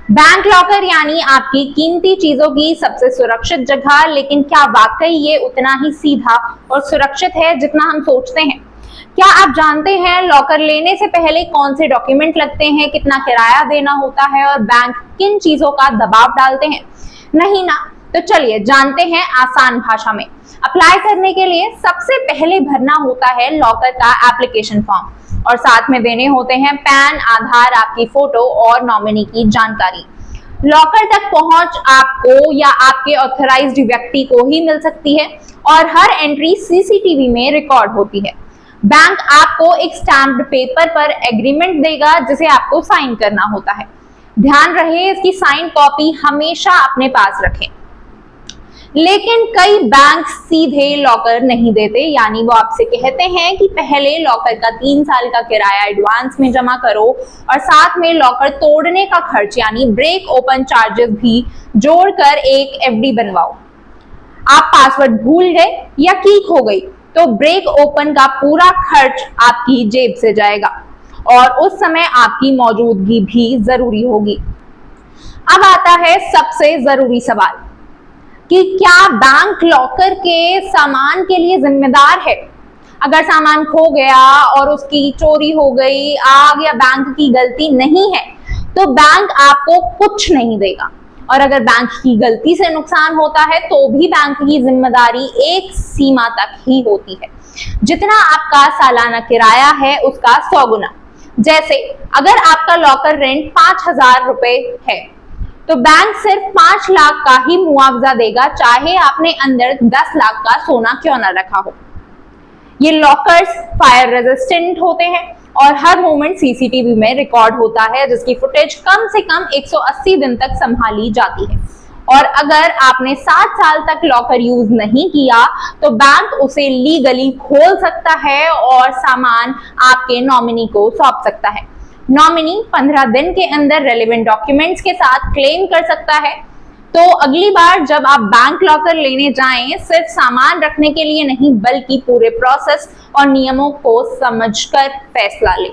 Bank locker यानी आपकी कीमती चीजों की सबसे सुरक्षित जगह, लेकिन क्या वाकई ये उतना ही सीधा और सुरक्षित है जितना हम सोचते हैं? क्या आप जानते हैं लॉकर लेने से पहले कौन से डॉक्यूमेंट लगते हैं, कितना किराया देना होता है और बैंक किन चीजों का दबाव डालते हैं? नहीं ना? तो चलिए जानते हैं आसान भाषा में। अप्लाई करने के लिए सबसे पहले भरना होता है लॉकर का एप्लीकेशन फॉर्म और साथ में देने होते हैं पैन, आधार, आपकी फोटो और नॉमिनी की जानकारी। लॉकर तक पहुंच आपको या आपके ऑथराइज्ड व्यक्ति को ही मिल सकती है और हर एंट्री सीसीटीवी में रिकॉर्ड होती है। बैंक आपको एक स्टैम्प्ड पेपर पर एग्रीमेंट देगा जिसे आपको साइन करना होता है। ध्यान रहे इसकी साइन कॉपी हमेशा अपने पास रखें। लेकिन कई बैंक सीधे लॉकर नहीं देते, यानी वो आपसे कहते हैं कि पहले लॉकर का 3 साल का किराया एडवांस में जमा करो और साथ में लॉकर तोड़ने का खर्च यानी ब्रेक ओपन चार्जेस भी जोड़कर एक एफडी बनवाओ। आप पासवर्ड भूल गए या की खो गई तो ब्रेक ओपन का पूरा खर्च आपकी जेब से जाएगा और उस समय आपकी मौजूदगी भी जरूरी होगी। अब आता है सबसे जरूरी सवाल कि क्या बैंक लॉकर के सामान के लिए जिम्मेदार है? अगर सामान खो गया और उसकी चोरी हो गई, आग या बैंक की गलती नहीं है तो बैंक आपको कुछ नहीं देगा और अगर बैंक की गलती से नुकसान होता है तो भी बैंक की जिम्मेदारी एक सीमा तक ही होती है, जितना आपका सालाना किराया है उसका 100 गुना। जैसे अगर आपका लॉकर रेंट 5,000 रुपए है तो बैंक सिर्फ 5 लाख का ही मुआवजा देगा, चाहे आपने अंदर 10 लाख का सोना क्यों ना रखा हो। ये लॉकर्स फायर रेजिस्टेंट होते हैं और हर मोमेंट सीसीटीवी में रिकॉर्ड होता है, जिसकी फुटेज कम से कम 180 दिन तक संभाली जाती है। और अगर आपने 7 साल तक लॉकर यूज नहीं किया तो बैंक उसे लीगली खोल सकता है और सामान आपके नॉमिनी को सौंप सकता है। नॉमिनी 15 दिन के अंदर रेलेवेंट डॉक्यूमेंट्स के साथ क्लेम कर सकता है। तो अगली बार जब आप बैंक लॉकर लेने जाएं, सिर्फ सामान रखने के लिए नहीं बल्कि पूरे प्रोसेस और नियमों को समझकर फैसला लें।